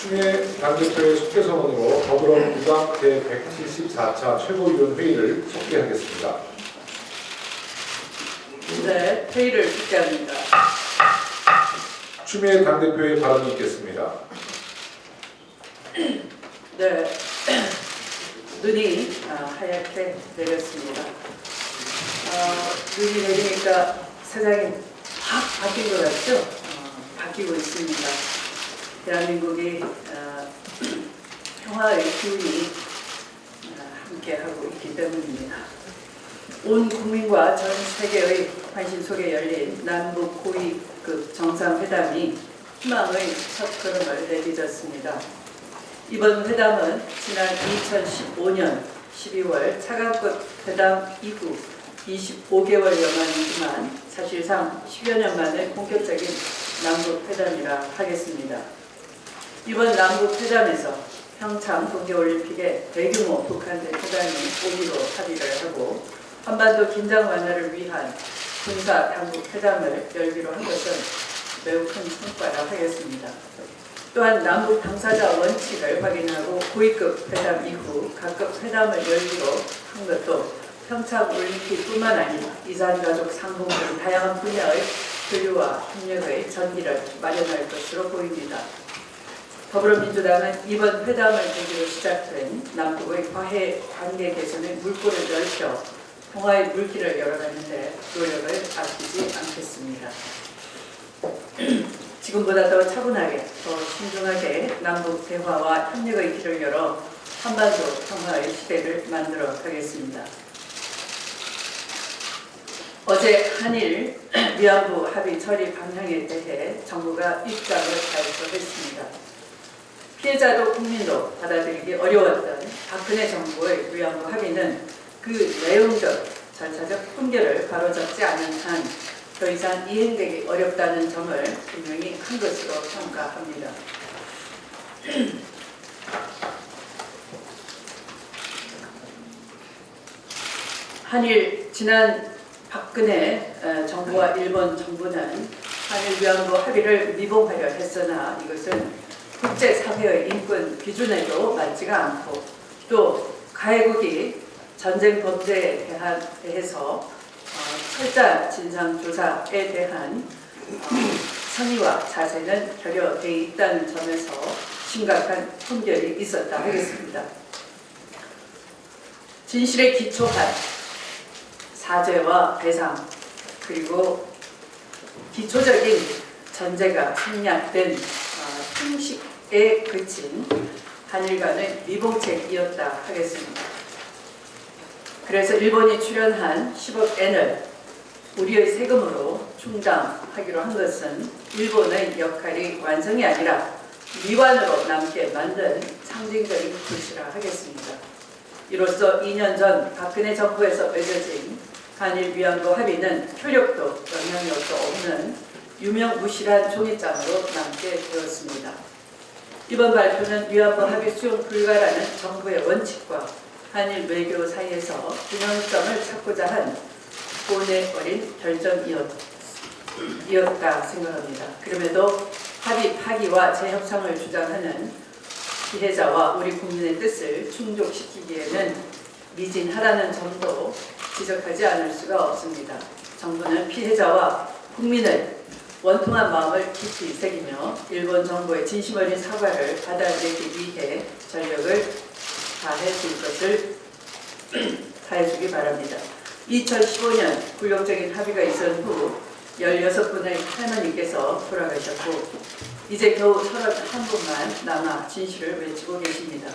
추미애 당대표의 속죄선언으로 더불어민주당 제174차 최고위원 회의를 속개하겠습니다. 네, 회의를 속개합니다. 추미애 당대표의 발언이 있겠습니다. 네, 눈이 하얗게 내렸습니다. 눈이 내리니까 세상이 확 바뀐 것 같죠? 바뀌고 있습니다. 대한민국이 평화의 기운이 함께하고 있기 때문입니다. 온 국민과 전 세계의 관심 속에 열린 남북 고위급 정상회담이 희망의 첫 걸음을 내딛었습니다. 이번 회담은 지난 2015년 12월 차관급 회담 이후 25개월 여만이지만 사실상 10여 년 만에 본격적인 남북회담이라 하겠습니다. 이번 남북회담에서 평창 동계올림픽에 대규모 북한 대표단이 오기로 합의를 하고 한반도 긴장 완화를 위한 군사 당국회담을 열기로 한 것은 매우 큰 성과라 하겠습니다. 또한 남북 당사자 원칙을 확인하고 고위급 회담 이후 각급 회담을 열기로 한 것도 평창 올림픽뿐만 아니라 이산가족 상봉 등 다양한 분야의 교류와 협력의 전기를 마련할 것으로 보입니다. 더불어민주당은 이번 회담을 계기로 시작된 남북의 화해 관계 개선의 물꼬를 넓혀 평화의 물길을 열어가는데 노력을 아끼지 않겠습니다. 지금보다 더 차분하게, 더 신중하게 남북 대화와 협력의 길을 열어 한반도 평화의 시대를 만들어 가겠습니다. 어제 한일 위안부 합의 처리 방향에 대해 정부가 입장을 발표했습니다. 피해자도 국민도 받아들이기 어려웠던 박근혜 정부의 위안부 합의는 그 내용적, 절차적 훈계를 바로잡지 않은 한 더 이상 이행되기 어렵다는 점을 분명히 한 것으로 평가합니다. 한일 지난 박근혜 정부와 일본 정부는 한일 위안부 합의를 미봉하려 했으나 이것은 국제사회의 인권 기준에도 맞지가 않고 또 가해국이 전쟁 범죄에 대해서 철저한 진상조사에 대한 선의와 자세는 결여되어 있다는 점에서 심각한 훈결이 있었다 하겠습니다. 진실에 기초한 사죄와 배상 그리고 기초적인 전제가 생략된 형식에 그친 한일 간의 미봉책이었다 하겠습니다. 그래서 일본이 출연한 10억 엔을 우리의 세금으로 충당하기로 한 것은 일본의 역할이 완성이 아니라 미완으로 남게 만든 상징적인 조치라 하겠습니다. 이로써 2년 전 박근혜 정부에서 맺어진 한일 위안부 합의는 효력도 영향력도 없는 유명무실한 종이장으로 남게 되었습니다. 이번 발표는 위안부 합의 수용 불가라는 정부의 원칙과 한일 외교 사이에서 균형점을 찾고자 한 본의 어린 결정이었다 생각합니다. 그럼에도 합의 파기와 재협상을 주장하는 피해자와 우리 국민의 뜻을 충족시키기에는 미진하다는 점도 지적하지 않을 수가 없습니다. 정부는 피해자와 국민의 원통한 마음을 깊이 새기며 일본 정부의 진심 어린 사과를 받아들이기 위해 전력을 다해주기 바랍니다. 2015년 굴욕적인 합의가 있은 후 16분의 할머니께서 돌아가셨고 이제 겨우 31분만 남아 진실을 외치고 계십니다.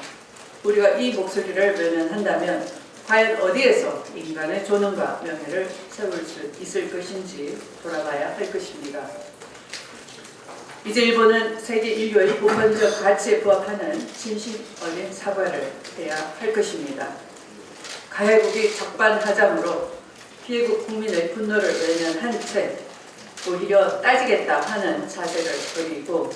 우리가 이 목소리를 외면한다면 과연 어디에서 인간의 존엄과 명예를 세울 수 있을 것인지 돌아봐야 할 것입니다. 이제 일본은 세계 인류의 보편적 가치에 부합하는 진심 어린 사과를 해야 할 것입니다. 가해국이 적반하장으로 피해국 국민의 분노를 외면한 채 오히려 따지겠다 하는 자세를 보이고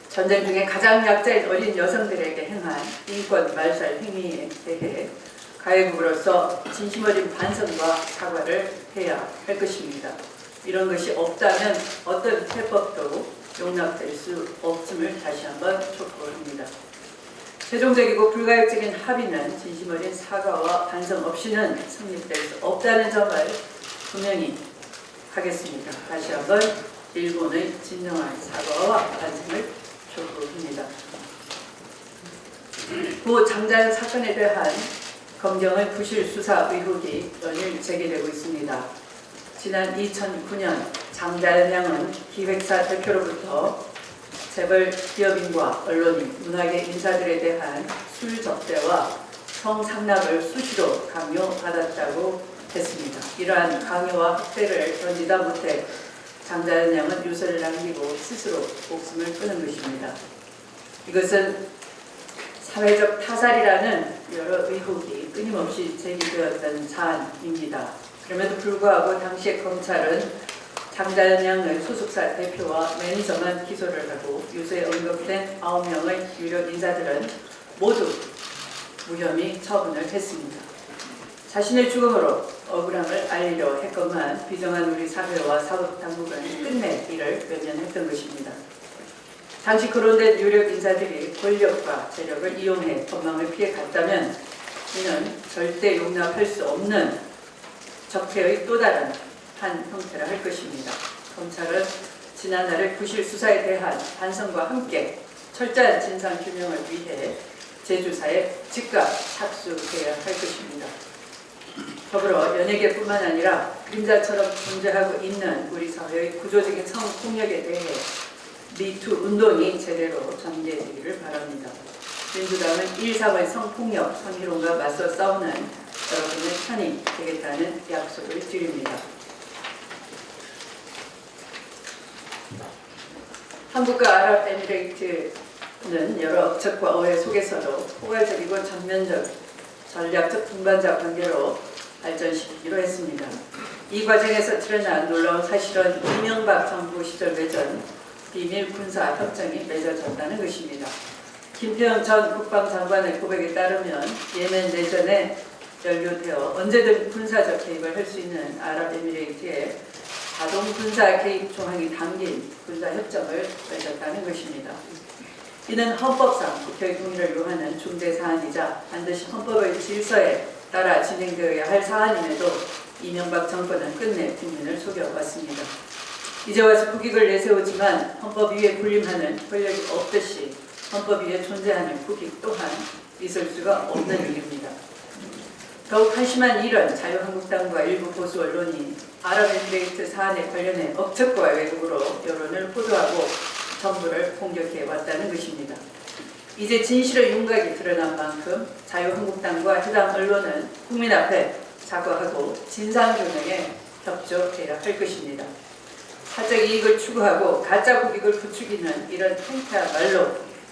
전쟁 중에 가장 약자인 어린 여성들에게 행한 인권 말살 행위에 대해 가해국으로서 진심 어린 반성과 사과를 해야 할 것입니다. 이런 것이 없다면 어떤 해법도 용납될 수 없음을 다시 한번 촉구합니다. 최종적이고 불가역적인 합의는 진심 어린 사과와 반성 없이는 성립될 수 없다는 점을 분명히 하겠습니다. 다시 한번 일본의 진정한 사과와 반성을 촉구합니다. 고 장자연 사건에 대한 검경의 부실 수사 의혹이 연일 제기되고 있습니다. 지난 2009년 장자연 양은 기획사 대표로부터 재벌 기업인과 언론인, 문화계 인사들에 대한 술 접대와 성상납을 수시로 강요받았다고 했습니다. 이러한 강요와 학대를 견디다 못해 장자연 양은 유서를 남기고 스스로 목숨을 끊은 것입니다. 이것은 사회적 타살이라는 여러 의혹이 끊임없이 제기되었던 사안입니다. 그럼에도 불구하고 당시의 검찰은 장자연 양의 소속사 대표와 매니저만 기소를 하고 유서에 언급된 9명의 유력 인사들은 모두 무혐의 처분을 했습니다. 자신의 죽음으로 억울함을 알리려 했건만 비정한 우리 사회와 사법당국은 끝내 이를 외면했던 것입니다. 당시 거론된 유력 인사들이 권력과 재력을 이용해 법망을 피해갔다면 이는 절대 용납할 수 없는 적폐의 또 다른 한 형태라 할 것입니다. 검찰은 지난날의 부실 수사에 대한 반성과 함께 철저한 진상 규명을 위해 재조사에 즉각 착수해야 할 것입니다. 더불어 연예계뿐만 아니라 그림자처럼 존재하고 있는 우리 사회의 구조적인 성폭력에 대해 미투 운동이 제대로 전개되기를 바랍니다. 민주당은 1.3의 성폭력, 성희롱과 맞서 싸우는 여러분의 편이 되겠다는 약속을 드립니다. 한국과 아랍에미레이트는 여러 업적과 오해 속에서도 포괄적이고 전면적, 전략적 동반자 관계로 발전시키기로 했습니다. 이 과정에서 드러난 놀라운 사실은 이명박 정부 시절 맺은 비밀 군사 협정이 맺어졌다는 것입니다. 김태형 전 국방장관의 고백에 따르면 예멘 내전에 연루되어 언제든 군사적 개입을 할 수 있는 아랍에미레이트에 자동 군사 개입 조항이 담긴 군사 협정을 맺었다는 것입니다. 이는 헌법상 국회의 동의를 요하는 중대 사안이자 반드시 헌법의 질서에 따라 진행되어야 할 사안임에도 이명박 정권은 끝내 국민을 속여왔습니다. 이제 와서 국익을 내세우지만 헌법 위에 군림하는 권력이 없듯이 헌법 위에 존재하는 국익 또한 있을 수가 없는 일입니다. 더욱 한심한 일은 자유한국당과 일부 보수 언론이 아랍에미레이트 사안에 관련해 억측과 왜곡으로 여론을 호도하고 정부를 공격해 왔다는 것입니다. 이제 진실의 윤곽이 드러난 만큼 자유한국당과 해당 언론은 국민 앞에 사과하고 진상규명에 협조해야 할 것입니다. 사적 이익을 추구하고 가짜 국익을 부추기는 이런 행태야말로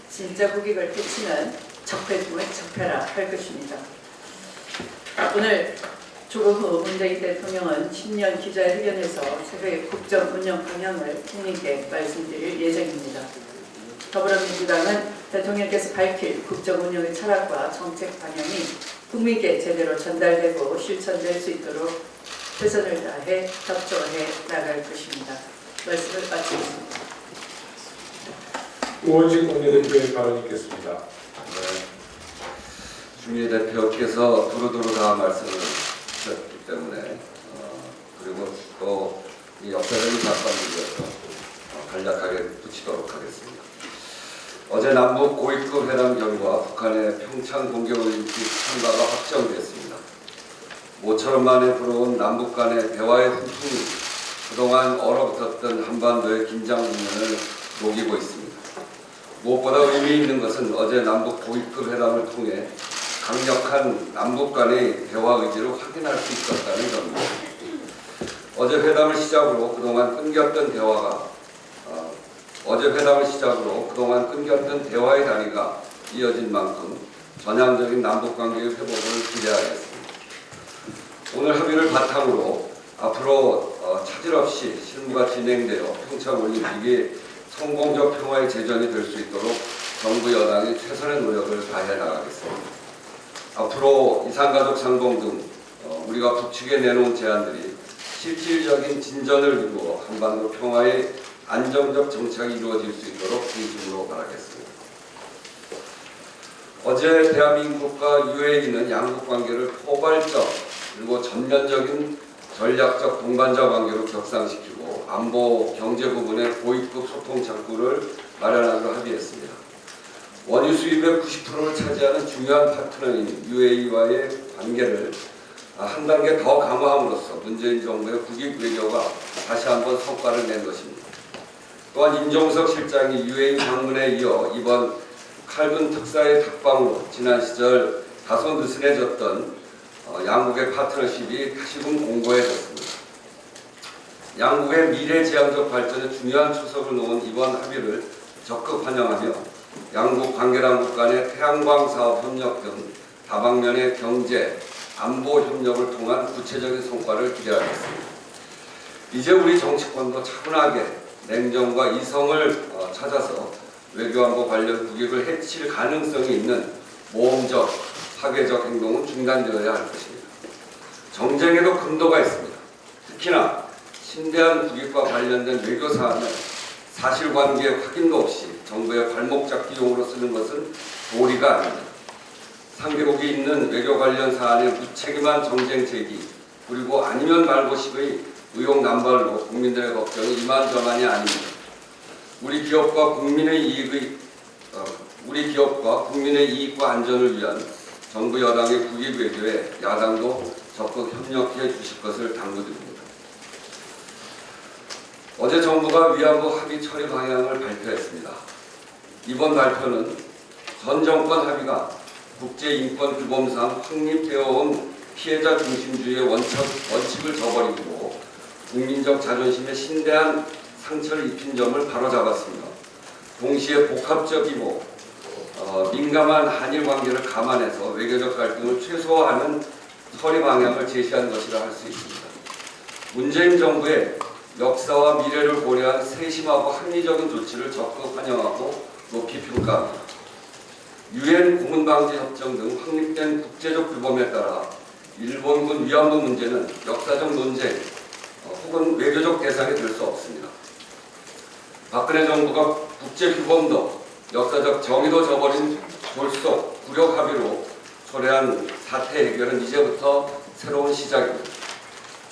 진짜 국익을 해치는 적폐 중의 적폐라 할 것입니다. 오늘 조금 후 문재인 대통령은 신년 기자회견에서 새해의 국정 운영 방향을 국민께 말씀드릴 예정입니다. 더불어민주당은 대통령께서 밝힐 국정 운영의 철학과 정책 방향이 국민께 제대로 전달되고 실천될 수 있도록 최선을 다해 협조해 나갈 것입니다. 말씀을 마치겠습니다. 우원식 원내대표의 발언이 있겠습니다. 주미 대표께서 두루두루 다 말씀을 주셨기 때문에 그리고 또 이 역사적인 사건에 대해서 간략하게 붙이도록 하겠습니다. 어제 남북 고위급 회담 결과 북한의 평창 공개올림픽 참가가 확정됐습니다. 모처럼 만에 불어온 남북 간의 대화의 훈풍이 그동안 얼어붙었던 한반도의 긴장 국면을 녹이고 있습니다. 무엇보다 의미 있는 것은 어제 남북 고위급 회담을 통해 강력한 남북 간의 대화 의지를 확인할 수 있었다는 점입니다. 어제 회담을 시작으로 그동안 끊겼던 대화의 다리가 이어진 만큼 전향적인 남북 관계의 회복을 기대하겠습니다. 오늘 합의를 바탕으로 앞으로 차질 없이 실무가 진행되어 평창 올림픽이 성공적 평화의 제전이 될 수 있도록 정부 여당이 최선의 노력을 다해 나가겠습니다. 앞으로 이산가족 상봉 등 우리가 북측에 내놓은 제안들이 실질적인 진전을 이루어 한반도 평화의 안정적 정착이 이루어질 수 있도록 진심으로 바라겠습니다. 어제 대한민국과 UAE는 양국 관계를 포괄적 그리고 전면적인 전략적 동반자 관계로 격상시키고 안보, 경제 부분의 고위급 소통 창구를 마련하기로 합의했습니다. 원유 수입의 90%를 차지하는 중요한 파트너인 UAE와의 관계를 한 단계 더 강화함으로써 문재인 정부의 국익 외교가 다시 한번 성과를 낸 것입니다. 또한 임종석 실장이 UAE 방문에 이어 이번 칼빈 특사의 탁방으로 지난 시절 다소 느슨해졌던 양국의 파트너십이 다시금 공고해졌습니다. 양국의 미래지향적 발전에 중요한 초석을 놓은 이번 합의를 적극 환영하며 양국 관계당국 간의 태양광 사업 협력 등 다방면의 경제, 안보 협력을 통한 구체적인 성과를 기대하겠습니다. 이제 우리 정치권도 차분하게 냉정과 이성을 찾아서 외교안보 관련 국익을 해칠 가능성이 있는 모험적, 파괴적 행동은 중단되어야 할 것입니다. 정쟁에도 금도가 있습니다. 특히나 심대한 국익과 관련된 외교 사안을 사실관계 확인도 없이 정부의 발목 잡기용으로 쓰는 것은 도리가 아닙니다. 상대국이 있는 외교 관련 사안의 무책임한 정쟁 제기 그리고 아니면 말고식의 의혹 남발로 국민들의 걱정이 이만저만이 아닙니다. 우리 기업과 국민의 이익과 안전을 위한 정부 여당의 국익 외교에 야당도 적극 협력해 주실 것을 당부드립니다. 어제 정부가 위안부 합의 처리 방향을 발표했습니다. 이번 발표는 전 정권 합의가 국제인권규범상 확립되어 온 피해자 중심주의의 원칙을 저버리고 국민적 자존심에 심대한 상처를 입힌 점을 바로잡았습니다. 동시에 복합적이고 민감한 한일 관계를 감안해서 외교적 갈등을 최소화하는 처리 방향을 제시한 것이라 할 수 있습니다. 문재인 정부의 역사와 미래를 고려한 세심하고 합리적인 조치를 적극 환영하고 높이 평가합니다. 유엔 고문방지협정 등 확립된 국제적 규범에 따라 일본군 위안부 문제는 역사적 논쟁 혹은 외교적 대상이 될 수 없습니다. 박근혜 정부가 국제규범도 역사적 정의도 저버린 졸속 굴욕 합의로 초래한 사태 해결은 이제부터 새로운 시작입니다.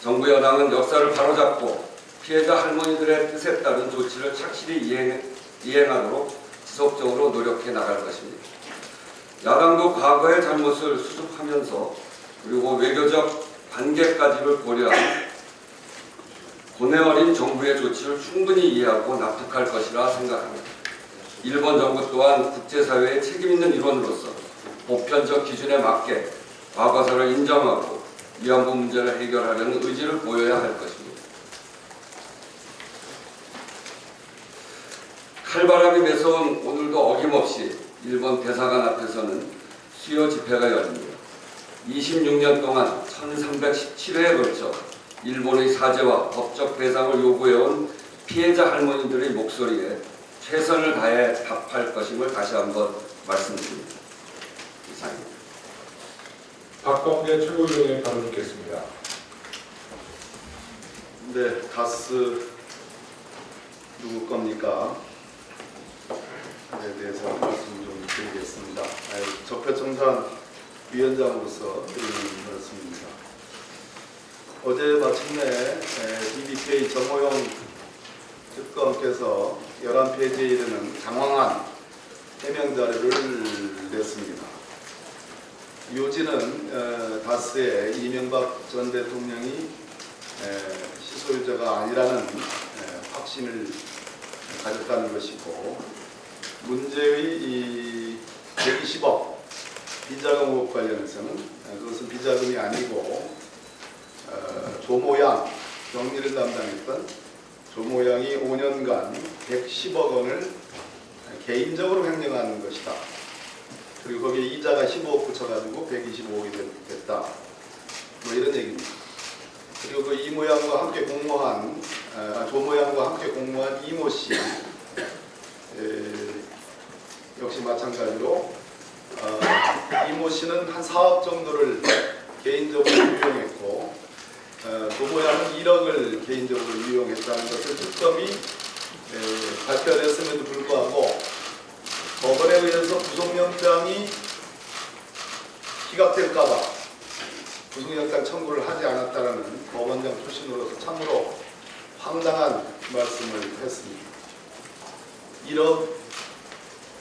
정부 여당은 역사를 바로잡고 피해자 할머니들의 뜻에 따른 조치를 착실히 이행하도록 지속적으로 노력해 나갈 것입니다. 야당도 과거의 잘못을 수습하면서 그리고 외교적 관계까지를 고려한 고뇌 어린 정부의 조치를 충분히 이해하고 납득할 것이라 생각합니다. 일본 정부 또한 국제사회의 책임있는 일원으로서 보편적 기준에 맞게 과거사를 인정하고 위안부 문제를 해결하려는 의지를 보여야 할 것입니다. 칼바람이 매서운 오늘도 어김없이 일본 대사관 앞에서는 수요 집회가 열립니다. 26년 동안 1317회에 걸쳐 일본의 사죄와 법적 배상을 요구해온 피해자 할머니들의 목소리에 최선을 다해 답할 것임을 다시 한번 말씀드립니다. 이상입니다. 박범계 최고위원의 발언 있겠습니다. 네, 다스 누구 겁니까? 에 대해서 말씀 좀 드리겠습니다. 적폐청산 위원장으로서 드리는 말씀입니다. 어제 마침내 BBK 정호영 특검께서 11페이지에 이르는 장황한 해명 자료를 냈습니다. 요지는 다스의 이명박 전 대통령이 시소유자가 아니라는 확신을 가졌다는 것이고, 문제의 이 120억 비자금 의혹 관련해서는 그것은 비자금이 아니고 조모양 경리를 담당했던 조모양이 5년간 110억 원을 개인적으로 횡령하는 것이다. 그리고 거기에 이자가 15억 붙여가지고 125억이 됐다. 뭐 이런 얘기입니다. 그리고 그 이모양과 함께 공모한 조모양과 함께 공모한 이모 씨 역시 마찬가지로 이모 씨는 한 4억 정도를 개인적으로 유용했고 조모양은 1억을 개인적으로 유용했다는 것을 특검이 발표됐음에도 불구하고 법원에 의해서 구속영장이 기각될까봐 구속영장 청구를 하지 않았다는 법원장 출신으로서 참으로 황당한 말씀을 했습니다. 1억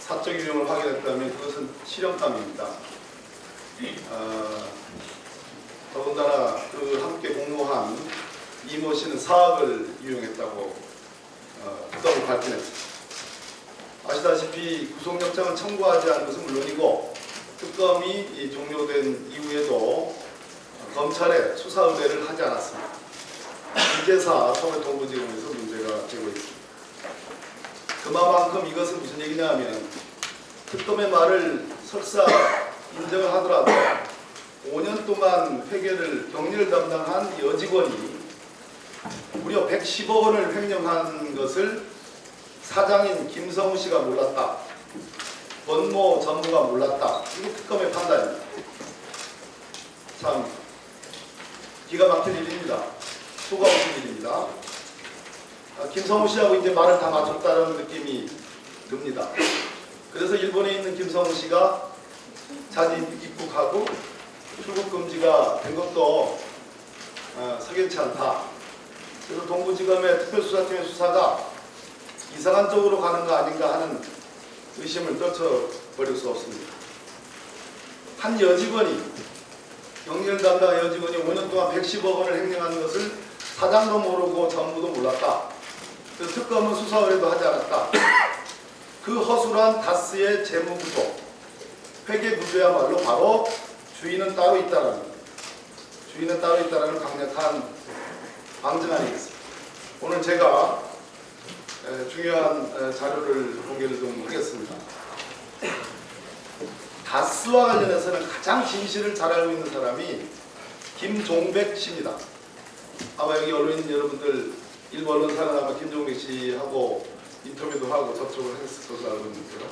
사적 유용을 확인했다면 그것은 실형감입니다. 더군다나 그 함께 공모한 이모 씨는 4억을 유용했다고 특검을 밝혀냈습니다. 아시다시피 구속영장을 청구하지 않은 것은 물론이고 특검이 종료된 이후에도 검찰에 수사 의뢰를 하지 않았습니다. 이제사 서울 동부지검에서 문제가 되고 있습니다. 그만큼 이것은 무슨 얘기냐 하면 특검의 말을 설사 인정을 하더라도 5년 동안 회계를 경리를 담당한 여직원이 무려 110억 원을 횡령한 것을 사장인 김성우 씨가 몰랐다. 권모 전무가 몰랐다. 이게 특검의 판단입니다. 참 기가 막힌 일입니다. 수가 없는 일입니다. 김성우 씨하고 이제 말을 다 맞췄다는 느낌이 듭니다. 그래서 일본에 있는 김성우 씨가 자진 입국하고 출국 금지가 된 것도 석연치 않다. 그래서 동부지검의 특별수사팀의 수사가 이상한 쪽으로 가는 거 아닌가 하는 의심을 떨쳐버릴 수 없습니다. 한 여직원이 경리를 담당 여직원이 5년 동안 110억 원을 횡령한 것을 사장도 모르고 전무도 몰랐다. 그래서 특검은 수사 의뢰도 하지 않았다. 그 허술한 다스의 재무구조, 회계구조야말로 바로 주인은 따로 있다라는 주인은 따로 있다라는 강력한 방증 아니겠습니까? 오늘 제가 중요한 자료를 공개를 좀 하겠습니다. 다스와 관련해서는 가장 진실을 잘 알고 있는 사람이 김종백 씨입니다. 아마 여기 언론인 여러분들 일부 언론사는 아마 김종백 씨하고 인터뷰도 하고 접촉을 했을 것으로 알고 있는데요.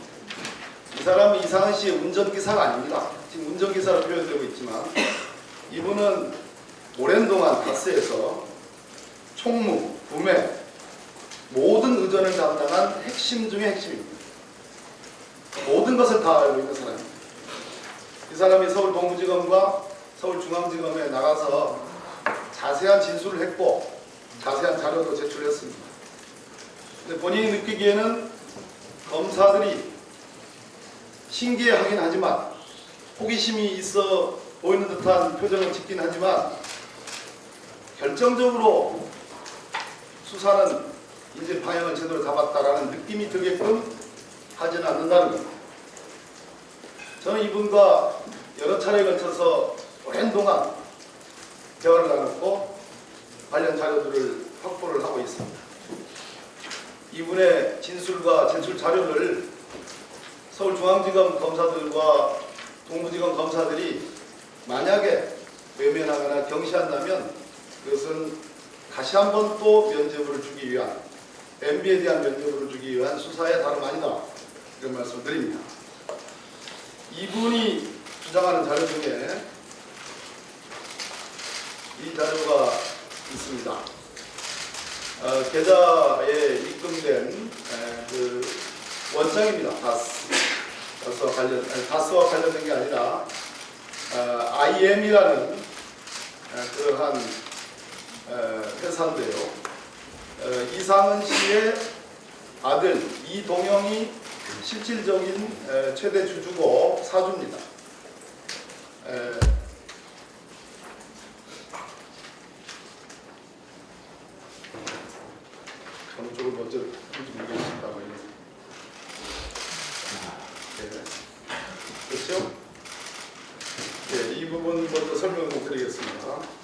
이 사람은 이상은 씨의 운전기사가 아닙니다. 지금 운전기사로 표현되고 있지만 이분은 오랜 동안 다스에서 총무, 구매, 모든 의전을 담당한 핵심 중의 핵심입니다. 모든 것을 다 알고 있는 사람입니다. 이 사람이 서울 동부지검과 서울중앙지검에 나가서 자세한 진술을 했고 자세한 자료도 제출했습니다. 근데 본인이 느끼기에는 검사들이 신기해하긴 하지만 호기심이 있어 보이는 듯한 표정을 짓긴 하지만 결정적으로 수사는 이제 방향을 제대로 잡았다라는 느낌이 들게끔 하지는 않는다는 겁니다. 저는 이분과 여러 차례에 걸쳐서 오랜 동안 대화를 나눴고 관련 자료들을 확보를 하고 있습니다. 이분의 진술과 제출 자료를 서울중앙지검 검사들과 동부지검 검사들이 만약에 외면하거나 경시한다면 그것은 다시 한번 또 면죄부를 주기 위한 MB에 대한 면죄부를 주기 위한 수사의 다름 아니다. 이런 말씀을 드립니다. 이분이 주장하는 자료 중에 이 자료가 있습니다. 계좌에 입금된 그 원장입니다. 다스와 관련된 게 아니라 IM이라는 그러한 회사인데요. 이상은 씨의 아들 이동영이 실질적인 최대 주주고 사주입니다. 어느 쪽을 먼저 한지 모르겠습니다. 그렇죠? 네, 이 부분 먼저 설명을 드리겠습니다.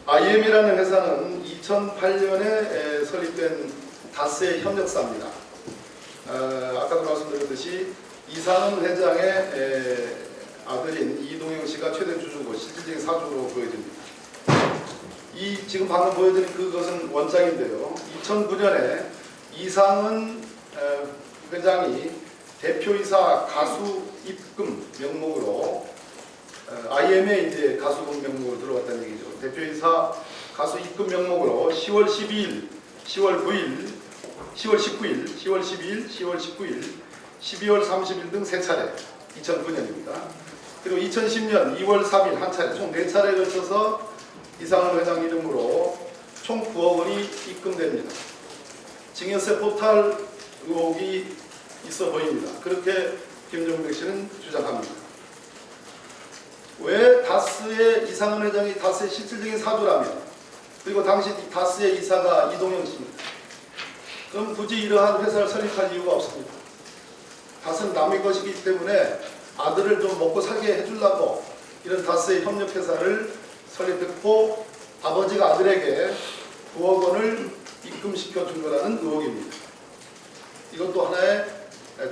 IM이라는 회사는 2008년에 설립된 다스의 협력사입니다. 아까도 말씀드렸듯이 이상은 회장의 아들인 이동영 씨가 최대 주주고 실질적인 사주로 보여집니다. 이 지금 방금 보여드린 그것은 원장인데요. 2009년에 이상은 회장이 대표이사 가수 입금 명목으로 IM에 이제 가수금 명목으로 들어갔다는 얘기죠. 대표이사 가수 입금 명목으로 10월 12일, 10월 9일, 10월 19일, 10월 12일, 10월 19일, 12월 30일 등 3차례 2009년입니다. 그리고 2010년 2월 3일 한 차례 총 4차례에 걸쳐서 이상은 회장 이름으로 총 9억 원이 입금됩니다. 증여세 포탈 의혹이 있어 보입니다. 그렇게 김종백 씨는 주장합니다. 왜 다스의 이상은 회장이 다스의 실질적인 사주라면 그리고 당시 다스의 이사가 이동영 씨입니다. 그럼 굳이 이러한 회사를 설립할 이유가 없습니다. 다스는 남의 것이기 때문에 아들을 좀 먹고 살게 해주려고 이런 다스의 협력회사를 설립했고 아버지가 아들에게 9억 원을 입금시켜 준 거라는 의혹입니다. 이것도 하나의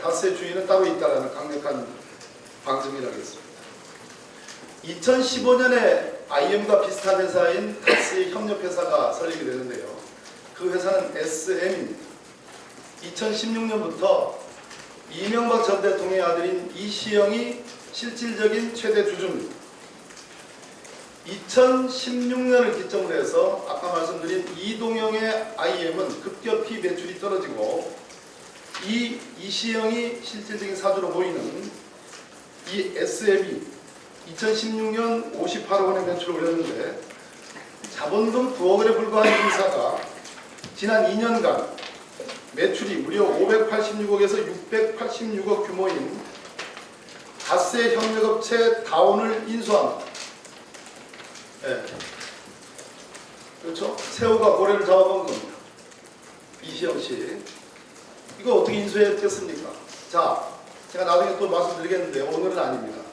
다스의 주인은 따로 있다는 강력한 방증이라겠습니다. 2015년에 IM과 비슷한 회사인 다스의 협력회사가 설립이 되는데요. 그 회사는 SM입니다. 2016년부터 이명박 전 대통령의 아들인 이시영이 실질적인 최대 주주입니다. 2016년을 기점으로 해서 아까 말씀드린 이동영의 IM은 급격히 매출이 떨어지고 이시영이 실질적인 사주로 보이는 이 SM이 2016년 58억 원의 매출을 올렸는데 자본금 9억 원에 불과한 이 회사가 지난 2년간 매출이 무려 586억에서 686억 규모인 다스의 협력업체 다온을 인수합니다. 네. 그렇죠? 새우가 고래를 잡아먹은 겁니다. 이시영 씨. 이거 어떻게 인수했겠습니까? 자, 제가 나중에 또 말씀드리겠는데 오늘은 아닙니다.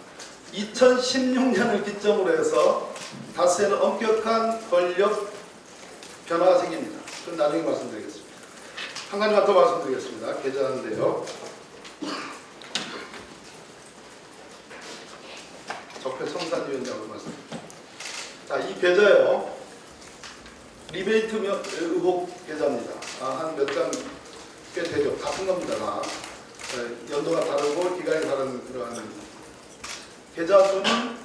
2016년을 기점으로 해서 다스에는 엄격한 권력 변화가 생깁니다. 그건 나중에 말씀드리겠습니다. 한 가지만 더 말씀드리겠습니다. 계좌인데요. 적폐청산위원장으로 말씀드립니다. 자, 이 계좌요. 리베이트 의혹 계좌입니다. 한 몇 장 꽤 되죠. 같은 겁니다. 다. 연도가 다르고 기간이 다른 그러한 계좌 수는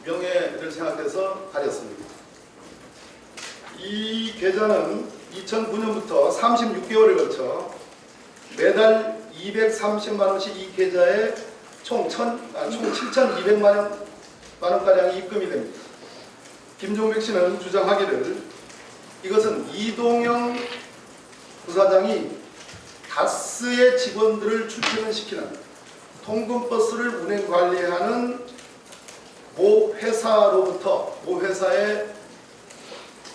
명예를 생각해서 가렸습니다. 이 계좌는 2009년부터 36개월에 걸쳐 매달 230만 원씩 이 계좌에 총 7,200만 원가량이 입금이 됩니다. 김종백 씨는 주장하기를 이것은 이동영 부사장이 다스의 직원들을 출퇴근시키는 통근버스를 운행 관리하는 모 회사로부터 모 회사의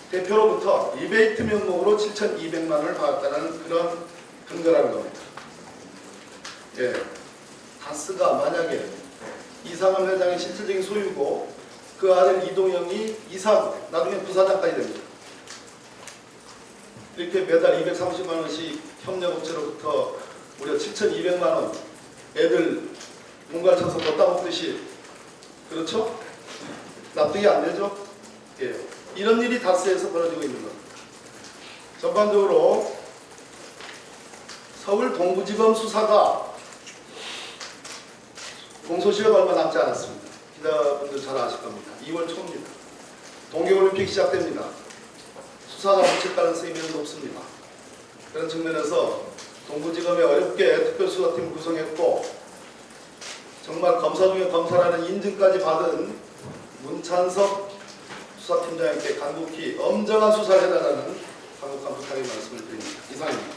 대표로부터 리베이트 명목으로 7,200만 원을 받았다는 그런 근거라는 겁니다. 예, 다스가 만약에 이상은 회장의 실질적인 소유고 그 아들 이동영이 이사고 나중에 부사장까지 됩니다. 이렇게 매달 230만 원씩 협력업체로부터 무려 7,200만 원 애들 뭔가를 쳐서 걷다 먹듯이 그렇죠? 납득이 안 되죠? 예. 이런 일이 다스에서 벌어지고 있는 겁니다. 전반적으로 서울 동부지검 수사가 공소시효가 얼마 남지 않았습니다. 기자분들 잘 아실 겁니다. 2월 초입니다. 동계올림픽 시작됩니다. 수사가 묻힐 가능성이 매우 높습니다. 그런 측면에서 동부지검이 어렵게 특별수사팀을 구성했고 정말 검사 중에 검사라는 인증까지 받은 문찬석 수사팀장에게 간곡히 엄정한 수사를 해달라는 간곡한 부탁의 말씀을 드립니다. 이상입니다.